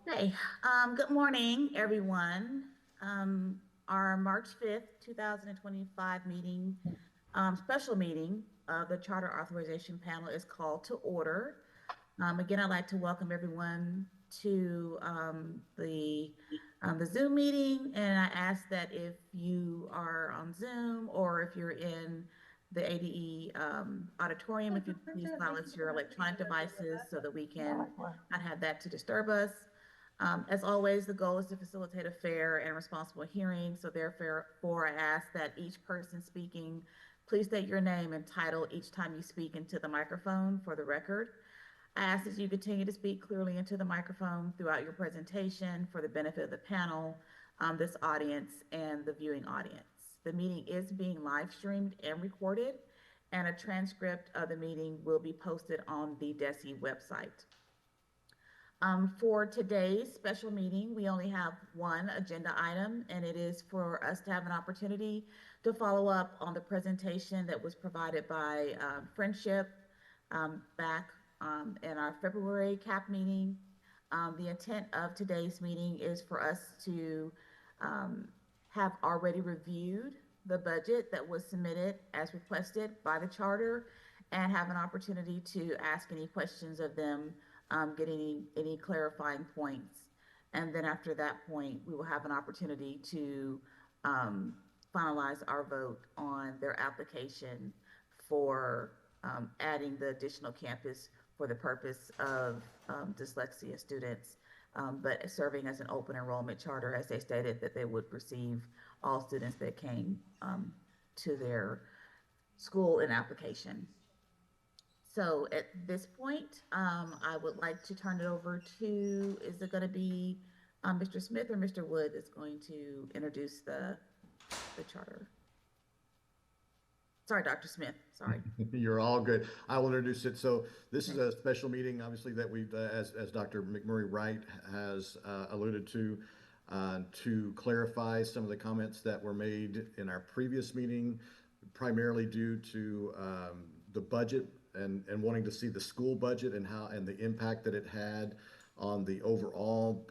Hey, good morning, everyone. Our March 5th, 2025 meeting, special meeting of the Charter Authorization Panel is called to order. Again, I'd like to welcome everyone to the Zoom meeting, and I ask that if you are on Zoom or if you're in the ADE auditorium, if you please silence your electronic devices so that we can not have that to disturb us. As always, the goal is to facilitate a fair and responsible hearing. So therefore, I ask that each person speaking, please state your name and title each time you speak into the microphone for the record. I ask that you continue to speak clearly into the microphone throughout your presentation for the benefit of the panel, this audience, and the viewing audience. The meeting is being live streamed and recorded, and a transcript of the meeting will be posted on the DESE website. For today's special meeting, we only have one agenda item, and it is for us to have an opportunity to follow up on the presentation that was provided by Friendship back in our February CAP meeting. The intent of today's meeting is for us to have already reviewed the budget that was submitted as requested by the charter and have an opportunity to ask any questions of them, get any clarifying points. And then after that point, we will have an opportunity to finalize our vote on their application for adding the additional campus for the purpose of dyslexia students, but serving as an open enrollment charter, as they stated that they would receive all students that came to their school in application. So at this point, I would like to turn it over to, is it going to be Mr. Smith or Mr. Wood that's going to introduce the charter? Sorry, Dr. Smith, sorry. You're all good. I will introduce it. So this is a special meeting, obviously, that we've, as Dr. McMurray Wright has alluded to clarify some of the comments that were made in our previous meeting, primarily due to the budget and wanting to see the school budget and how and the impact that it had on the overall,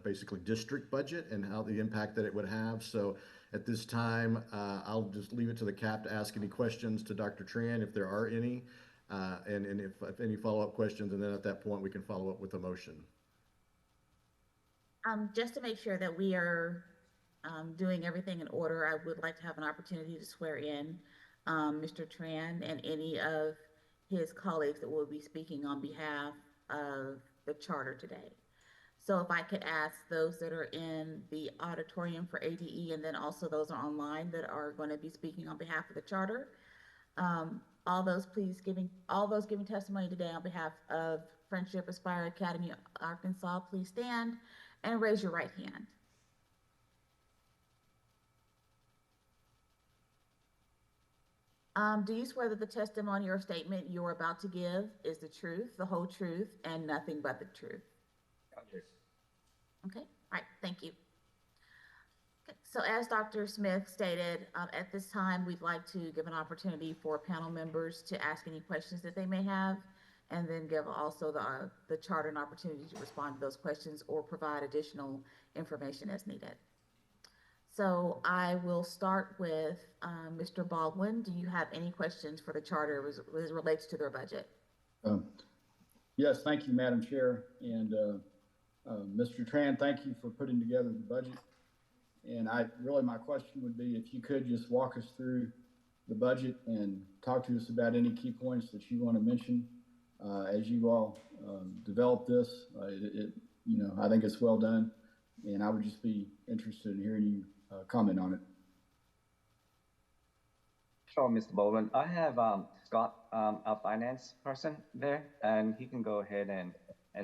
basically district budget and how the impact that it would have. So at this time, I'll just leave it to the CAP to ask any questions to Dr. Tran if there are any, and if any follow-up questions, and then at that point we can follow up with a motion. Just to make sure that we are doing everything in order, I would like to have an opportunity to swear in Mr. Tran and any of his colleagues that will be speaking on behalf of the charter today. So if I could ask those that are in the auditorium for ADE and then also those are online that are going to be speaking on behalf of the charter, all those giving testimony today on behalf of Friendship Aspire Academy Arkansas, please stand and raise your right hand. Do you swear that the testimony or statement you're about to give is the truth, the whole truth, and nothing but the truth? Yes. Okay, all right, thank you. Okay. So as Dr. Smith stated, at this time, we'd like to give an opportunity for panel members to ask any questions that they may have, and then give also the charter an opportunity to respond to those questions or provide additional information as needed. So I will start with Mr. Baldwin. Do you have any questions for the charter as it relates to their budget? Yes, thank you, Madam Chair. And Mr. Tran, thank you for putting together the budget. And my question would be if you could just walk us through the budget and talk to us about any key points that you want to mention as you all develop this. I think it's well done, and I would just be interested in hearing you comment on it. Sure, Mr. Baldwin. I have Scott, our finance person there, and he can go ahead and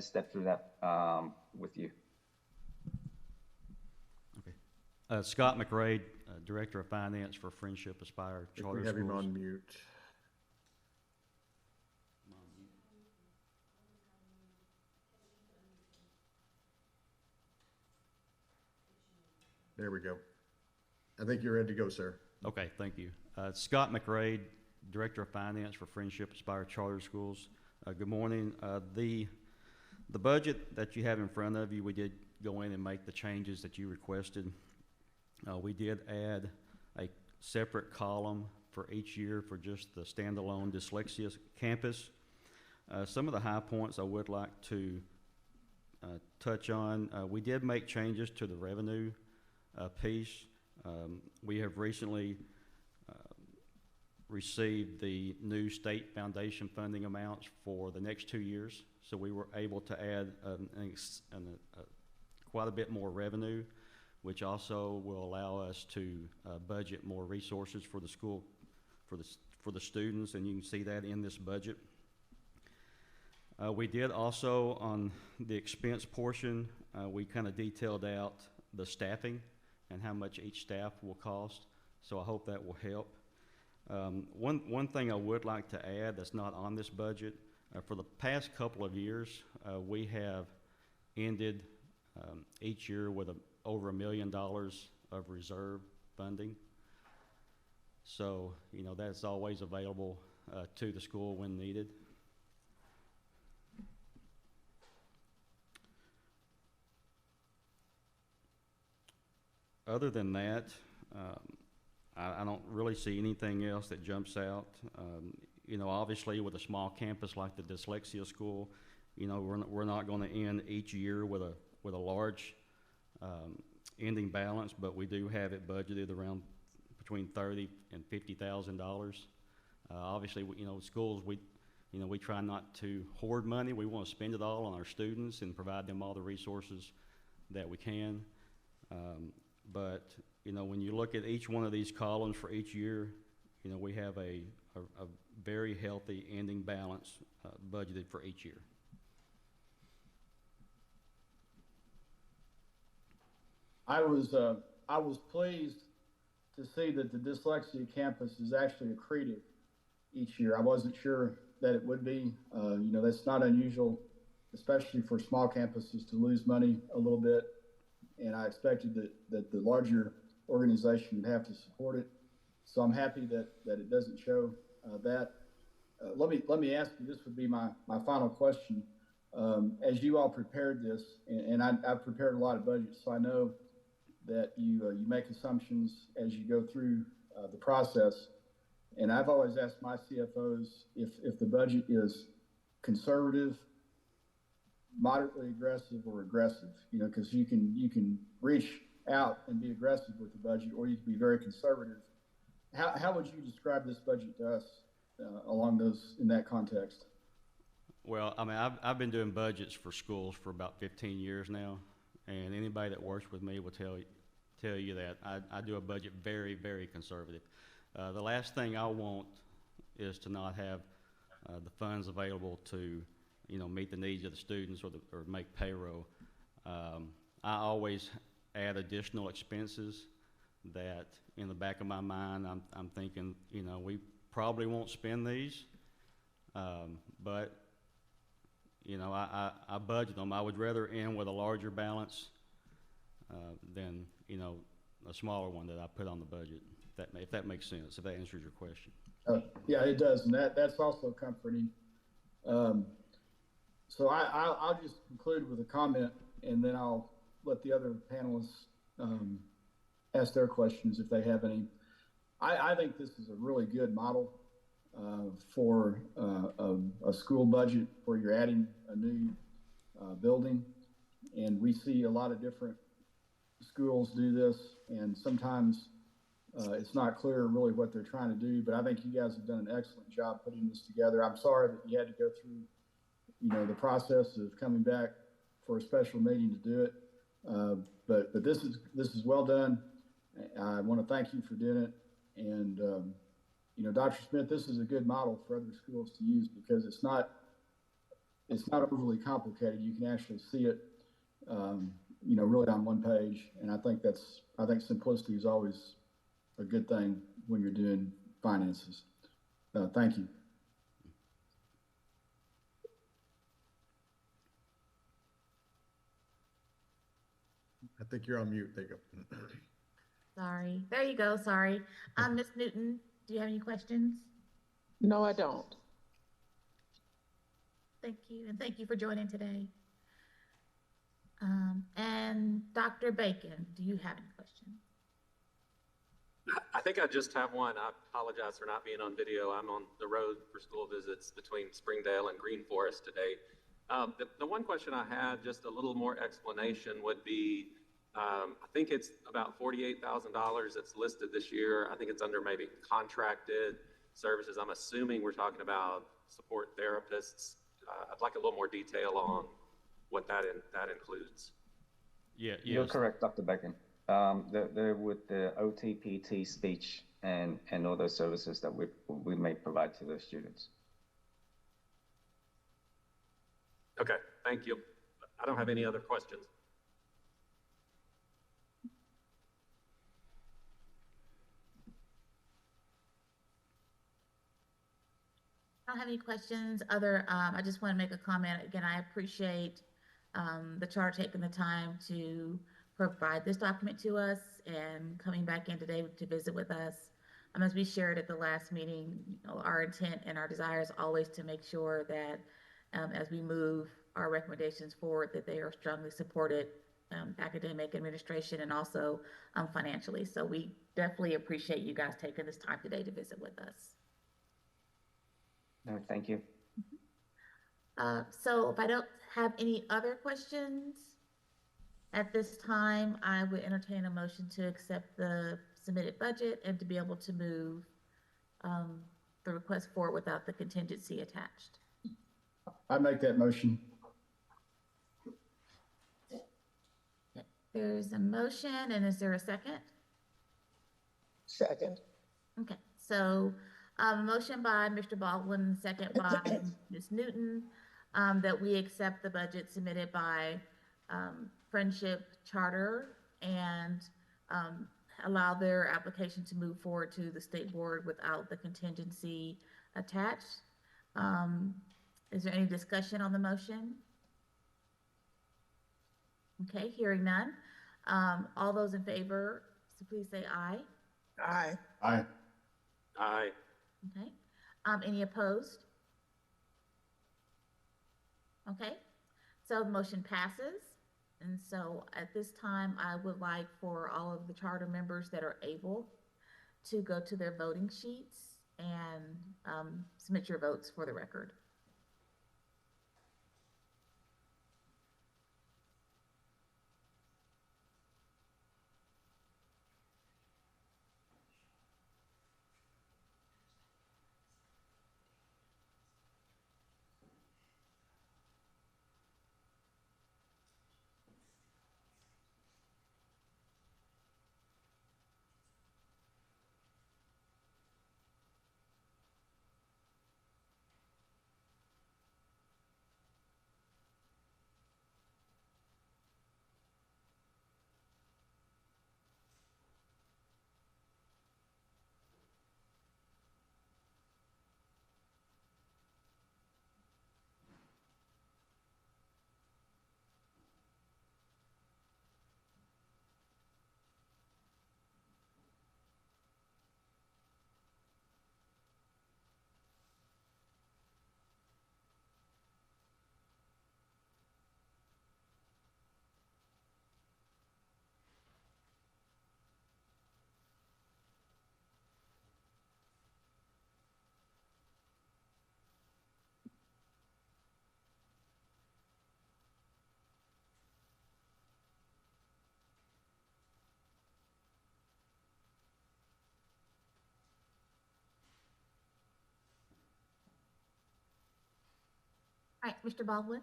step through that with you. Okay. Scott McRae, Director of Finance for Friendship Aspire Charter We have him Schools. on mute. There we go. I think you're ready to go, sir. Okay, thank you. Scott McRae, Director of Finance for Friendship Aspire Charter Schools. Good morning. The The budget that you have in front of you, we did go in and make the changes that you requested. We did add a separate column for each year for just the standalone dyslexia campus. Some of the high points I would like to touch on. We did make changes to the revenue piece. We have recently received the new state foundation funding amounts for the next 2 years, so we were able to add quite a bit more revenue, which also will allow us to budget more resources for the school, for the students, and you can see that in this budget. We did also, on the expense portion, we kind of detailed out the staffing and how much each staff will cost, so I hope that will help. One thing I would like to add that's not on this budget, for the past couple of years, we have ended each year with over $1 million of reserve funding. So, you know, that's always available to the school when needed. Other than that, I don't really see anything else that jumps out. You know, obviously with a small campus like the dyslexia school, you know, we're not going to end each year with a large ending balance, but we do have it budgeted around between $30,000 and $50,000. Obviously, you know, schools, we try not to hoard money. We want to spend it all on our students and provide them all the resources that we can. But you know, when you look at each one of these columns for each year, you know, we have a very healthy ending balance budgeted for each year. I was pleased to see that the dyslexia campus is actually accretive each year. I wasn't sure that it would be. You know, that's not unusual, especially for small campuses, to lose money a little bit. And I expected that the larger organization would have to support it. So I'm happy that it doesn't show that. Let me ask you, this would be my final question. As you all prepared this, and I've prepared a lot of budgets, so I know that you make assumptions as you go through the process. And I've always asked my CFOs if the budget is conservative, moderately aggressive, or aggressive, you know, because you can reach out and be aggressive with the budget, or you can be very conservative. How would you describe this budget to us in that context? Well, I mean, I've been doing budgets for schools for about 15 years now, and anybody that works with me will tell you that I do a budget very, very conservative. The last thing I want is to not have the funds available to, you know, meet the needs of the students or make payroll. I always add additional expenses that, in the back of my mind, I'm thinking, you know, we probably won't spend these, but you know, I budget them. I would rather end with a larger balance than, you know, a smaller one that I put on the budget. If that makes sense, if that answers your question. Yeah, it does, and that's also comforting. So I'll just conclude with a comment, and then I'll let the other panelists ask their questions if they have any. I think this is a really good model for a school budget where you're adding a new building. And we see a lot of different schools do this, and sometimes it's not clear really what they're trying to do, but I think you guys have done an excellent job putting this together. I'm sorry that you had to go through, you know, the process of coming back for a special meeting to do it. But this is well done. I want to thank you for doing it. And, you know, Dr. Smith, this is a good model for other schools to use because it's not overly complicated. You can actually see it, you know, really on one page. And I think simplicity is always a good thing when you're doing finances. Thank you. I think you're on mute. There you go. Sorry. There you go. Sorry. Ms. Newton, do you have any questions? No, I don't. Thank you. And thank you for joining today. Dr. Bacon, do you have any questions? I think I just have one. I apologize for not being on video. I'm on the road for school visits between Springdale and Green Forest today. The one question I had, just a little more explanation, would be, I think it's about $48,000 that's listed this year. I think it's under maybe contracted services. I'm assuming we're talking about support therapists. I'd like a little more detail on what that includes. Yeah, You're yes. correct, Dr. Bacon. They're with the OTPT speech and other services that we may provide to the students. Okay, thank you. I don't have any other questions. I don't have any questions. I just want to make a comment. Again, I appreciate the charter taking the time to provide this document to us and coming back in today to visit with us. As we shared at the last meeting, our intent and our desire is always to make sure that as we move our recommendations forward, that they are strongly supported, academic, administration, and also financially. So we definitely appreciate you guys taking this time today to visit with us. No, thank you. So if I don't have any other questions at this time, I would entertain a motion to accept the submitted budget and to be able to move the request forward without the contingency attached. I make that motion. There's a motion, and is there a second? Second. Okay, so motion by Mr. Baldwin, second by Ms. Newton, that we accept the budget submitted by Friendship Charter and allow their application to move forward to the state board without the contingency attached. Is there any discussion on the motion? Okay, hearing none. All those in favor, so please say aye. Aye. Aye. Aye. Okay. Any opposed? Okay, so the motion passes. And so at this time, I would like for all of the charter members that are able to go to their voting sheets and submit your votes for the record. All right, Mr. Baldwin.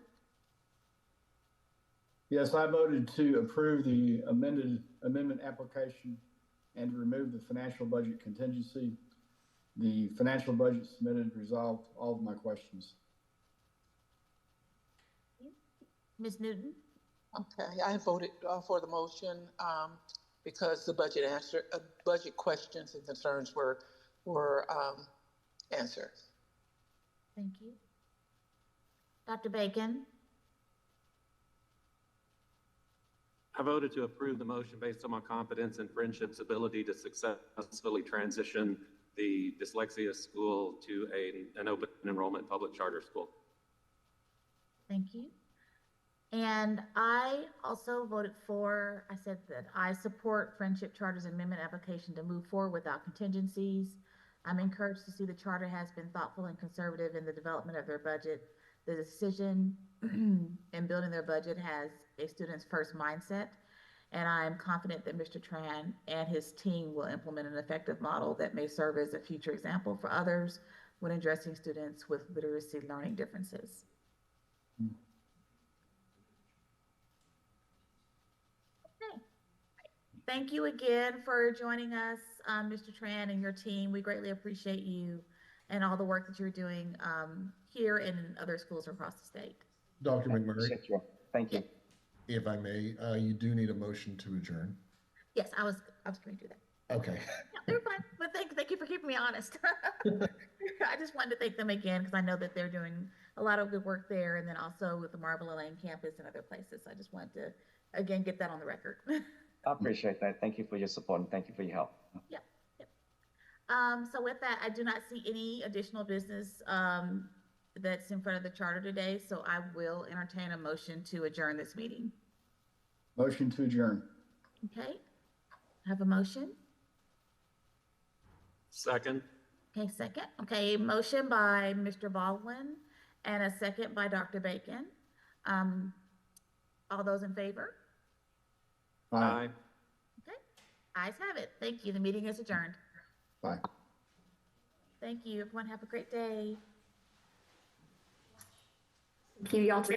Yes, I voted to approve the amendment application and to remove the financial budget contingency. The financial budget submitted resolved all of my questions. Ms. Newton. Okay, I voted for the motion because the budget questions and concerns were answered. Thank you. Dr. Bacon. I voted to approve the motion based on my confidence in Friendship's ability to successfully transition the dyslexia school to an open enrollment public charter school. Thank you. And I also voted for, I said that I support Friendship Charter's amendment application to move forward without contingencies. I'm encouraged to see the charter has been thoughtful and conservative in the development of their budget. The decision in building their budget has a student's first mindset, and I am confident that Mr. Tran and his team will implement an effective model that may serve as a future example for others when addressing students with literacy learning differences. Okay. Thank you again for joining us, Mr. Tran and your team. We greatly appreciate you and all the work that you're doing here and in other schools across the state. Dr. McMurray, Appreciate you. Thank you. if I may, you do need a motion to adjourn. Yes, I was going to do that. Okay. Yeah, they're fine, but thank you for keeping me honest. I just wanted to thank them again because I know that they're doing a lot of good work there, and then also with the Marble Lane campus and other places. I just wanted to again get that on the record. I appreciate that. Thank you for your support and thank you for your help. Yep. So with that, I do not see any additional business that's in front of the charter today. So I will entertain a motion to adjourn this meeting. Motion to adjourn. Okay. Have a motion. Second. Okay, second. Okay, motion by Mr. Baldwin and a second by Dr. Bacon. All those in favor? Aye. Okay, ayes have it. Thank you. The meeting is adjourned. Bye. Thank you. Everyone have a great day. Thank you, y'all too.